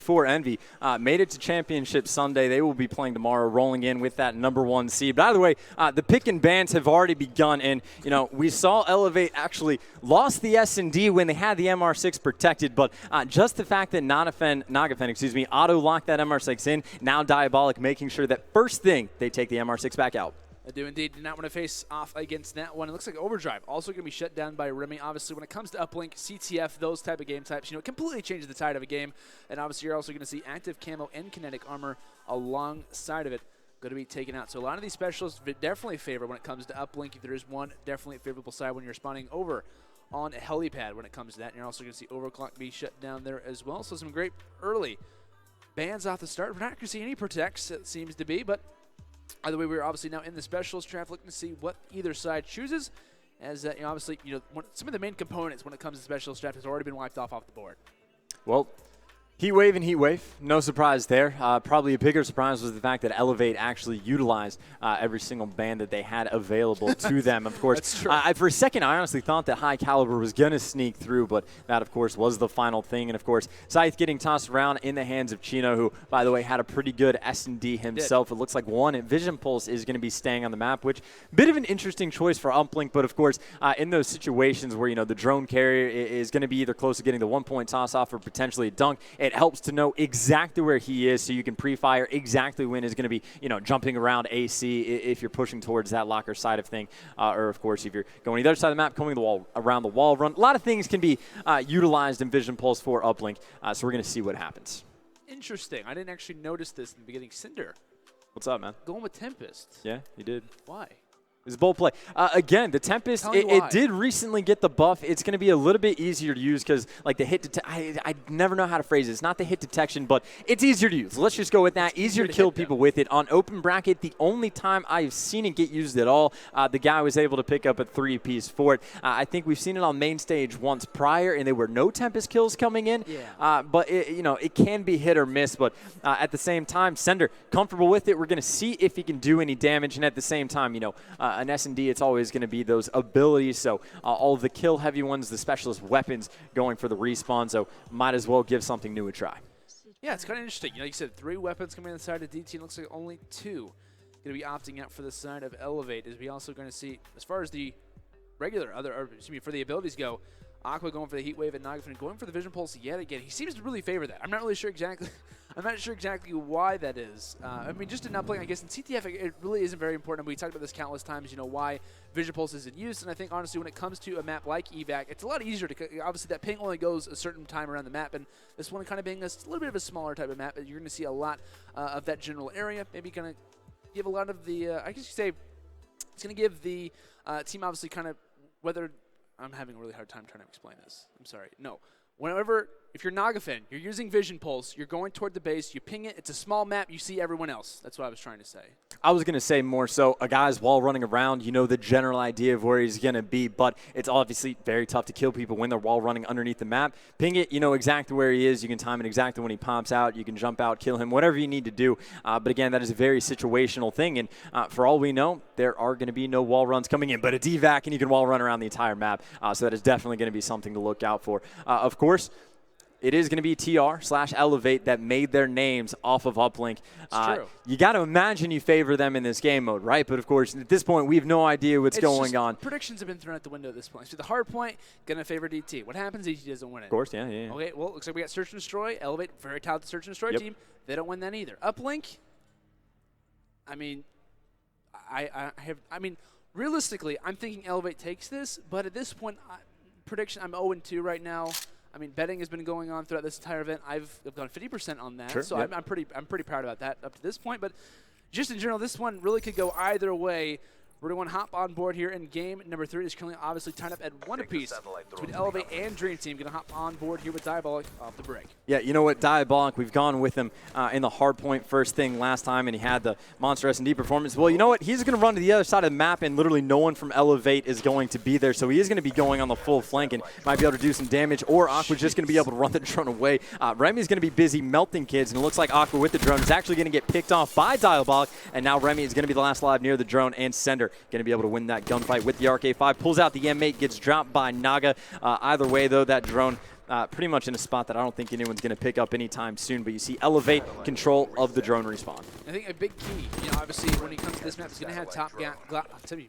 for Envy, made it to Championship Sunday. They will be playing tomorrow, rolling in with that #1 seed. By the way, the pick and bans have already begun, and we saw eLevate actually lost the S&D when they had the MR6 protected, but just the fact that Nagafen, auto-locked that MR6 in, now Diabolic making sure that first thing they take the MR6 back out. I do indeed. Do not want to face off against that one. It looks like Overdrive also going to be shut down by Remy. Obviously, when it comes to uplink, CTF, those type of game types, it completely changes the tide of a game. And obviously, you're also going to see active camo and kinetic armor alongside of it going to be taken out. So a lot of these specialists definitely favor when it comes to uplink. If there is one, definitely a favorable side when you're spawning over on a helipad when it comes to that. And you're also going to see Overclock be shut down there as well. So some great early bans off the start. We're not going to see any protects, it seems to be, but either way, we're obviously now in the specials draft looking to see what either side chooses. As obviously, some of the main components when it comes to specials draft has already been wiped off the board. Well, Heatwave and Heatwave, no surprise there. Probably a bigger surprise was the fact that eLevate actually utilized every single ban that they had available to them. Of course, That's true. For a second, I honestly thought that High Caliber was going to sneak through, but that, of course, was the final thing. And, of course, Scythe getting tossed around in the hands of Chino, who, by the way, had a pretty good S&D himself. It looks like one Vision Pulse is going to be staying on the map, which bit of an interesting choice for uplink. But, of course, in those situations where, the drone carrier is going to be either close to getting the 1-point toss-off or potentially a dunk, it helps to know exactly where he is so you can pre-fire exactly when is going to be, jumping around AC if you're pushing towards that locker side of thing. Or, of course, if you're going the other side of the map, coming the wall around the wall run. A lot of things can be utilized in Vision Pulse for uplink, so we're going to see what happens. Interesting. I didn't actually notice this in the beginning. Cinder. What's up, man? Going with Tempest. Yeah, you did. Why? It's bold play. Again, the Tempest, it did recently get the buff. It's going to be a little bit easier to use because, like, the hit I never know how to phrase it. It's not the hit detection, but it's easier to use. Let's just go with that. Easier to kill people with it. On open bracket, the only time I've seen it get used at all, the guy was able to pick up a 3-piece for it. I think we've seen it on main stage once prior, and there were no Tempest kills coming in. Yeah. But, it can be hit or miss. But at the same time, Sender, comfortable with it. We're going to see if he can do any damage. And at the same time, an S&D, it's always going to be those abilities. So all of the kill-heavy ones, the specialist weapons going for the respawn. So might as well give something new a try. Yeah, it's kind of interesting. You said 3 weapons coming on the side of DT. It looks like only 2 going to be opting out for the side of eLevate. As we also going to see, as far as the for the abilities go, Aqua going for the Heat Wave and Nagafen going for the Vision Pulse yet again. He seems to really favor that. I'm not really sure exactly. I'm not sure exactly why that is. Just in uplink, I guess in CTF, it really isn't very important. We talked about this countless times. Why Vision Pulse isn't used, and I think honestly, when it comes to a map like evac, it's a lot easier to. Obviously, that ping only goes a certain time around the map, and this one kind of being a little bit of a smaller type of map, you're going to see a lot of that general area. Maybe going to give a lot of the. I guess you could say it's going to give the team obviously kind of whether. I'm having a really hard time trying to explain this. I'm sorry. No. If you're Nagafen, you're using Vision Pulse, you're going toward the base, you ping it, it's a small map, you see everyone else. That's what I was trying to say. I was going to say more so a guy's while running around, the general idea of where he's going to be, but it's obviously very tough to kill people when they're while running underneath the map. Ping it, exactly where he is. You can time it exactly when he pops out. You can jump out, kill him, whatever you need to do. But again, that is a very situational thing, and for all we know, there are going to be no wall runs coming in, but it's evac, and you can wall run around the entire map, so that is definitely going to be something to look out for. Of course, it is going to be TR/eLevate that made their names off of uplink. It's true. You got to imagine you favor them in this game mode, right? But, of course, at this point, we have no idea what's going on. Predictions have been thrown out the window at this point. So the hard point, going to favor DT. What happens? DT doesn't win it. Of course, yeah. Okay, well, looks like we got Search and Destroy. eLevate, very talented Search and Destroy team. They don't win that either. Uplink, realistically, I'm thinking eLevate takes this, but at this point, prediction, I'm 0-2 right now. Betting has been going on throughout this entire event. I've gone 50% on that, sure, so I'm pretty proud about that up to this point. But just in general, this one really could go either way. We're going to hop on board here in game number 3. It's currently obviously tied up at 1 apiece between eLevate and Dream Team. Going to hop on board here with Diabolic off the break. Yeah, you know what, Diabolic, we've gone with him in the hard point first thing last time, and he had the monster S&D performance. Well, you know what? He's going to run to the other side of the map, and literally no one from eLevate is going to be there. So he is going to be going on the full flank and might be able to do some damage, or Aqua's just going to be able to run the drone away. Remy's going to be busy melting kids, and it looks like Aqua with the drone is actually going to get picked off by Diabolic, and now Remy is going to be the last alive near the drone, and Sender going to be able to win that gunfight with the RK5. Pulls out the M8, gets dropped by Naga. Either way, though, that drone pretty much in a spot that I don't think anyone's going to pick up anytime soon. But you see eLevate control of the drone respawn. I think a big key, obviously when it comes to this map, is going to have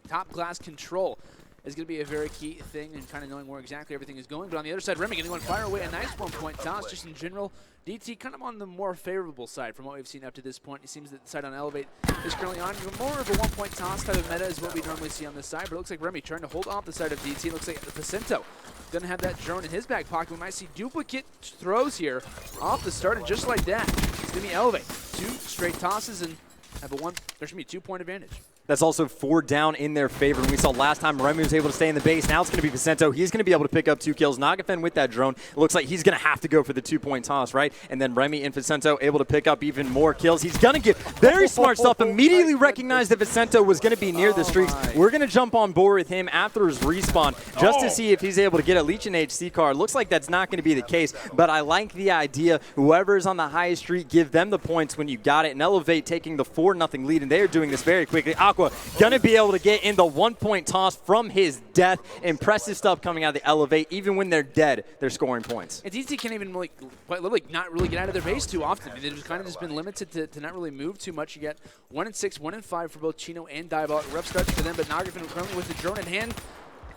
top glass control. Is going to be a very key thing and kind of knowing where exactly everything is going. But on the other side, Remy getting one fire away, a nice 1-point toss. Just in general, DT kind of on the more favorable side from what we've seen up to this point. It seems that the side on eLevate is currently on even more of a 1-point toss type of meta is what we normally see on this side. But it looks like Remy trying to hold off the side of DT. It looks like Vicento going to have that drone in his back pocket. We might see duplicate throws here off the start, and just like that, it's going to be eLevate. 2 straight tosses and have a there's going to be a 2-point advantage. That's also 4 down in their favor. And we saw last time Remy was able to stay in the base. Now it's going to be Vicento. He's going to be able to pick up 2 kills. Nagafen with that drone. It looks like he's going to have to go for the 2-point toss, right? And then Remy and Vicento able to pick up even more kills. He's going to get very smart stuff. Immediately recognized that Vicento was going to be near the streaks. We're going to jump on board with him after his respawn just to see if he's able to get a Leech and HC card. Looks like that's not going to be the case, but I like the idea. Whoever is on the highest streak, give them the points when you got it. And eLevate taking the 4-0 lead, and they are doing this very quickly. Aqua going to be able to get in the 1-point toss from his death. Impressive stuff coming out of the eLevate. Even when they're dead, they're scoring points. And DT can't even quite literally not really get out of their base too often. I mean, they've kind of just been limited to not really move too much. You get 1-6, 1-5 for both Chino and Diabolic. Rough start for them, but Nagafen currently with the drone in hand.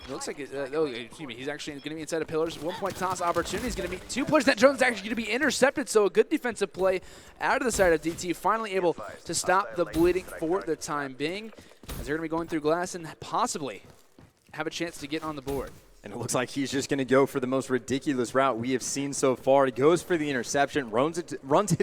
It looks like he's actually going to be inside of pillars. 1-point toss opportunity. He's going to be 2 players. That drone's actually going to be intercepted, so a good defensive play out of the side of DT. Finally able to stop the bleeding for the time being, as they're going to be going through glass and possibly have a chance to get on the board. And it looks like he's just going to go for the most ridiculous route we have seen so far. He goes for the interception, runs it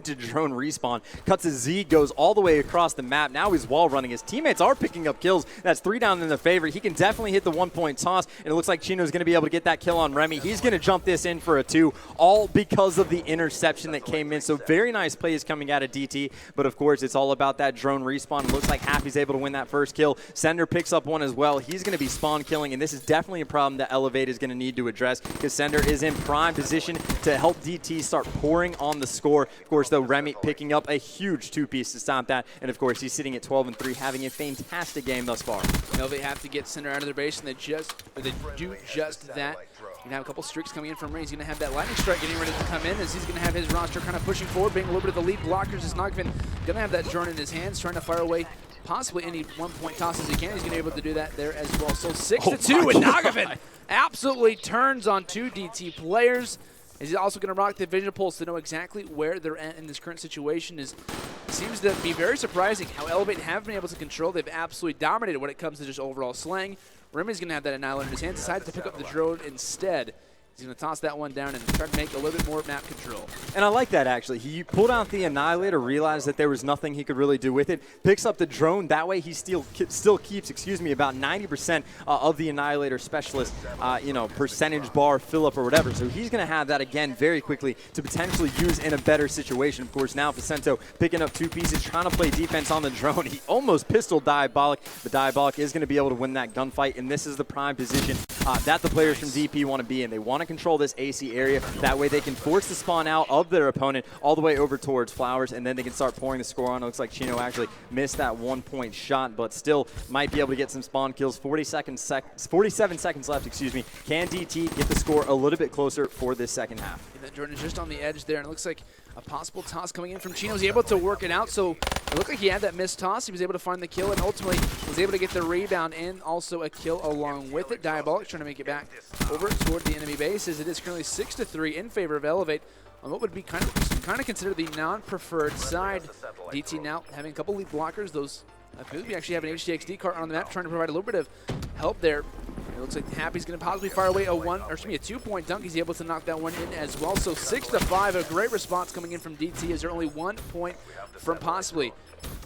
to drone respawn, cuts a Z, goes all the way across the map. Now he's wall running. His teammates are picking up kills. That's 3 down in their favor. He can definitely hit the 1-point toss, and it looks like Chino's going to be able to get that kill on Remy. He's going to jump this in for a 2, all because of the interception that came in. So very nice plays coming out of DT, but of course it's all about that drone respawn. It looks like Happy's able to win that first kill. Sender picks up one as well. He's going to be spawn killing, and this is definitely a problem that eLevate is going to need to address, because Sender is in prime position to help DT start pouring on the score. Of course, though, Remy picking up a huge 2-piece to stop that, and of course, he's sitting at 12-3, having a fantastic game thus far. They have to get Sender out of their base, and they do just that. You're going to have a couple streaks coming in from Ray. He's going to have that lightning strike getting ready to come in, as he's going to have his roster kind of pushing forward, being a little bit of the lead blockers. As Nagafen going to have that drone in his hands, trying to fire away possibly any 1-point tosses he can. He's going to be able to do that there as well. So 6-2, and Nagafen absolutely turns on 2 DT players. He's also going to rock the vision pulse to know exactly where they're at in this current situation. It seems to be very surprising how eLevate have been able to control. They've absolutely dominated when it comes to just overall slang. Remy's going to have that Annihilator in his hands. Decides to pick up the drone instead. He's going to toss that one down and try to make a little bit more map control. And I like that, actually. He pulled out the Annihilator, realized that there was nothing he could really do with it, picks up the drone. That way he still keeps, about 90% of the Annihilator specialist, percentage bar, fill up, or whatever. So he's going to have that again very quickly to potentially use in a better situation. Of course, now Vicento picking up 2 pieces, trying to play defense on the drone. He almost pistoled Diabolic, but Diabolic is going to be able to win that gunfight, and this is the prime position that the players from DP want to be in. They want to control this AC area. That way they can force the spawn out of their opponent all the way over towards Flowers, and then they can start pouring the score on. It looks like Chino actually missed that 1-point shot, but still might be able to get some spawn kills. 47 seconds left, Can DT get the score a little bit closer for this second half? Yeah, that Jordan is just on the edge there, and it looks like a possible toss coming in from Chino. He's able to work it out, so it looked like he had that missed toss. He was able to find the kill, and ultimately was able to get the rebound and also a kill along with it. Diabolic trying to make it back over toward the enemy base, as it is currently 6-3 in favor of eLevate on what would be kind of considered the non-preferred side. DT now having a couple lead blockers. Those we actually have an HDXD card on the map, trying to provide a little bit of help there. It looks like Happy's going to possibly fire away a 2-point dunk. He's able to knock that one in as well. So 6-5, a great response coming in from DT, as they're only 1 point from possibly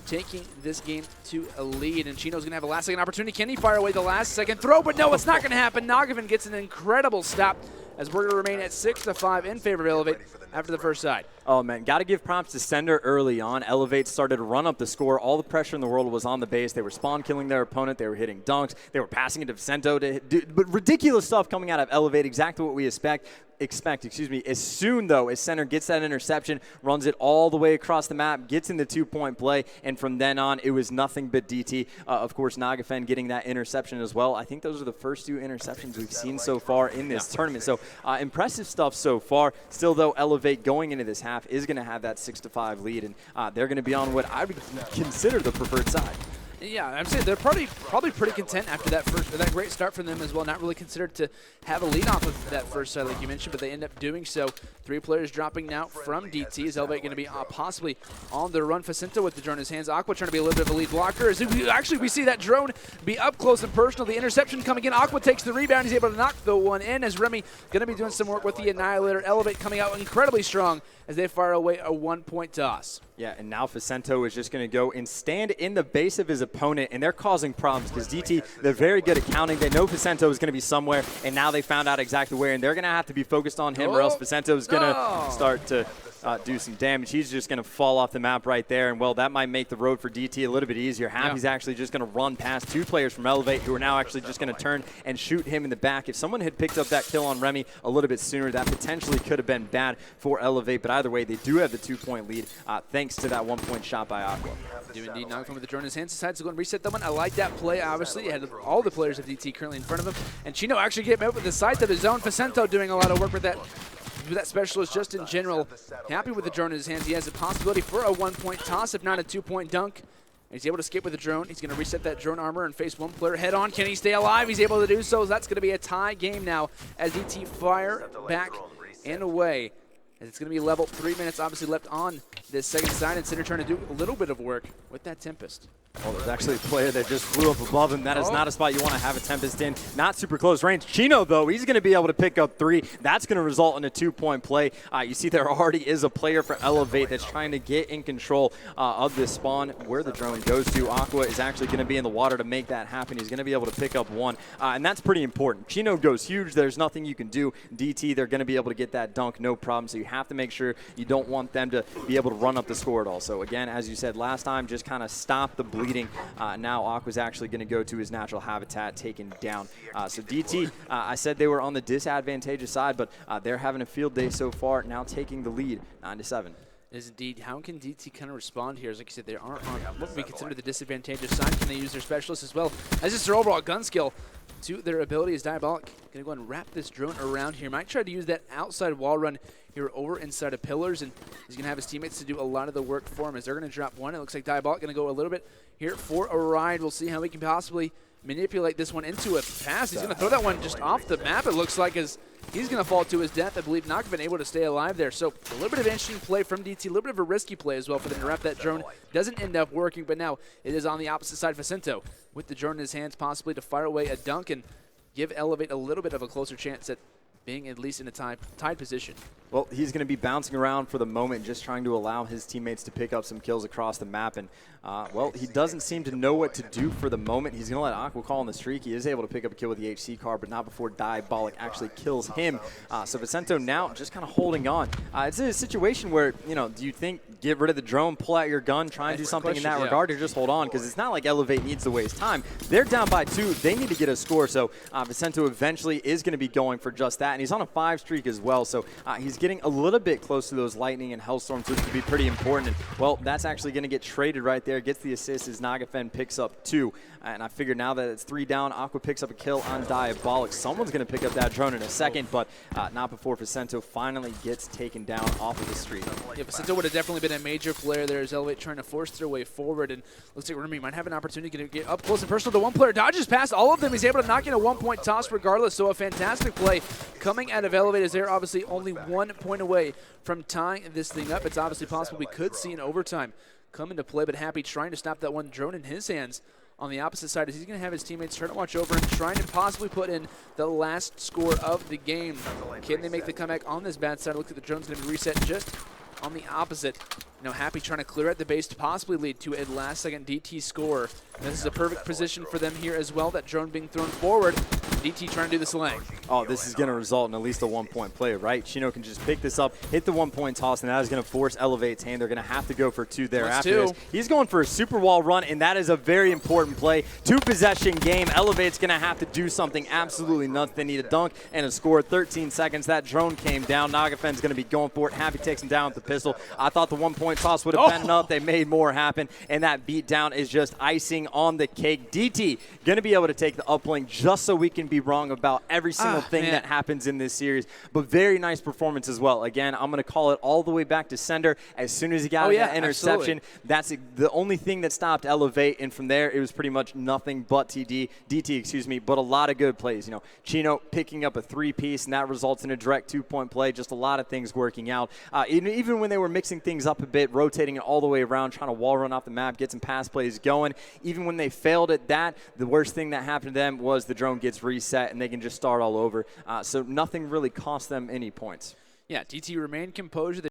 taking this game to a lead. And Chino's going to have a last-second opportunity. Can he fire away the last-second throw? But no, it's not going to happen. Nagafen gets an incredible stop, as we're going to remain at 6-5 in favor of eLevate after the first side. Oh, man, got to give props to Sender early on. eLevate started to run up the score. All the pressure in the world was on the base. They were spawn killing their opponent. They were hitting dunks. They were passing it to Vicento to do, but ridiculous stuff coming out of eLevate, exactly what we expect, as soon, though, as Center gets that interception, runs it all the way across the map, gets in the two-point play, and from then on, it was nothing but DT. Of course, Nagafen getting that interception as well. I think those are the first 2 interceptions we've seen so far in this tournament. So impressive stuff so far. Still, though, eLevate going into this half is going to have that 6-5 lead, and they're going to be on what I would consider the preferred side. Yeah, I'm saying they're probably pretty content after that great start from them as well. Not really considered to have a lead off of that first side, like you mentioned, but they end up doing so. 3 players dropping now from DT. Is eLevate going to be possibly on the run? Vicento with the drone in his hands. Aqua trying to be a little bit of a lead blocker. We see that drone be up close and personal. The interception coming in. Aqua takes the rebound. He's able to knock the one in as Remy going to be doing some work with the Annihilator. eLevate coming out incredibly strong as they fire away a 1-point toss. Yeah, and now Vicento is just going to go and stand in the base of his opponent, and they're causing problems because DT, they're very good at counting. They know Vicento is going to be somewhere, and now they found out exactly where, and they're going to have to be focused on him or else Vicento is going to start to do some damage. He's just going to fall off the map right there, and, well, that might make the road for DT a little bit easier. Happy's actually just going to run past 2 players from eLevate who are now actually just going to turn and shoot him in the back. If someone had picked up that kill on Remy a little bit sooner, that potentially could have been bad for eLevate, but either way, they do have the 2-point lead thanks to that 1-point shot by Aqua. Do indeed. Nagafen with the drone in his hands, decides to go and reset that one. I like that play, obviously. He had all the players of DT currently in front of him, and Chino actually getting out with the side to the zone. Vicento doing a lot of work with that specialist just in general. Happy with the drone in his hands. He has a possibility for a 1-point toss, if not a 2-point dunk. And he's able to skip with the drone. He's going to reset that drone armor and face 1 player head on. Can he stay alive? He's able to do so. That's going to be a tie game now as DT fire back and away. As it's going to be level. 3 minutes obviously left on this second side, and Cinder trying to do a little bit of work with that Tempest. Well, there's actually a player that just flew up above him. That is not a spot you want to have a Tempest in. Not super close range. Chino, though, he's going to be able to pick up 3. That's going to result in a 2-point play. You see there already is a player for eLevate that's trying to get in control of this spawn where the drone goes to. Aqua is actually going to be in the water to make that happen. He's going to be able to pick up 1, and that's pretty important. Chino goes huge. There's nothing you can do. DT, they're going to be able to get that dunk, no problem. So you have to make sure you don't want them to be able to run up the score at all. So, again, as you said last time, just kind of stop the bleeding. Now Aqua's actually going to go to his natural habitat, taken down. So DT, I said they were on the disadvantageous side, but they're having a field day so far, now taking the lead, 9-7. Is indeed. How can DT kind of respond here? As like you said, they aren't on what would be considered the disadvantageous side. Can they use their specialists as well? As just their overall gun skill to their ability is Diabolic. Going to go and wrap this drone around here. Might try to use that outside wall run here over inside of pillars, and he's going to have his teammates to do a lot of the work for him as they're going to drop 1. It looks like Diabolic going to go a little bit here for a ride. We'll see how we can possibly manipulate this one into a pass. He's going to throw that one just off the map, it looks like, as he's going to fall to his death. I believe Nagafen able to stay alive there. So a little bit of interesting play from DT, a little bit of a risky play as well for them to wrap that drone. Doesn't end up working, but now it is on the opposite side. Vicento with the drone in his hands, possibly to fire away a dunk and give eLevate a little bit of a closer chance at being at least in a tied position. Well, he's going to be bouncing around for the moment, just trying to allow his teammates to pick up some kills across the map. And, well, he doesn't seem to know what to do for the moment. He's going to let Aqua call on the streak. He is able to pick up a kill with the HC card, but not before Diabolic actually kills him. So Vicento now just kind of holding on. It's a situation where, you know, do you think get rid of the drone, pull out your gun, try and do something in that regard, or just hold on? Because it's not like eLevate needs to waste time. They're down by 2. They need to get a score. So Vicento eventually is going to be going for just that. And he's on a 5 streak as well. So he's getting a little bit close to those lightning and hellstorms, which could be pretty important. And, well, that's actually going to get traded right there. Gets the assist as Nagafen picks up 2. And I figure now that it's 3 down, Aqua picks up a kill on Diabolic. Someone's going to pick up that drone in a second, but not before Vicento finally gets taken down off of the street. Yeah, Vicento would have definitely been a major player there as eLevate trying to force their way forward. And looks like Remy might have an opportunity to get up close and personal to 1 player. Dodges past all of them. He's able to knock in a 1-point toss regardless. So a fantastic play coming out of eLevate as they're obviously only 1 point away from tying this thing up. It's obviously possible we could see an overtime come into play, but Happy trying to stop that one drone in his hands. On the opposite side, is he's going to have his teammates trying to watch over him, trying to possibly put in the last score of the game. Can they make the comeback on this bad side? Look at the drone's going to be reset just on the opposite. You know, Happy trying to clear out the base to possibly lead to a last-second DT score. And this is a perfect position for them here as well. That drone being thrown forward. DT trying to do the slang. Oh, this is going to result in at least a 1-point play, right? Chino can just pick this up, hit the 1-point toss, and that is going to force eLevate's hand. They're going to have to go for 2 there after this. He's going for a super wall run, and that is a very important play. 2-possession game. eLevate's going to have to do something absolutely nuts. They need a dunk and a score. 13 seconds. That drone came down. Nagafen's going to be going for it. Happy takes him down with the pistol. I thought the 1-point toss would have been enough. They made more happen, and that beat down is just icing on the cake. DT going to be able to take the uplink just so we can be wrong about every single thing that happens in this series. But very nice performance as well. Again, I'm going to call it all the way back to Sender. As soon as he got that interception, that's the only thing that stopped eLevate, and from there it was pretty much nothing but DT, excuse me, but a lot of good plays. You know, Chino picking up a 3-piece, and that results in a direct 2-point play. Just a lot of things working out. Even when they were mixing things up a bit, rotating it all the way around, trying to wall run off the map, get some pass plays going. Even when they failed at that, the worst thing that happened to them was the drone gets reset and they can just start all over. So nothing really cost them any points. Yeah, DT remained composed.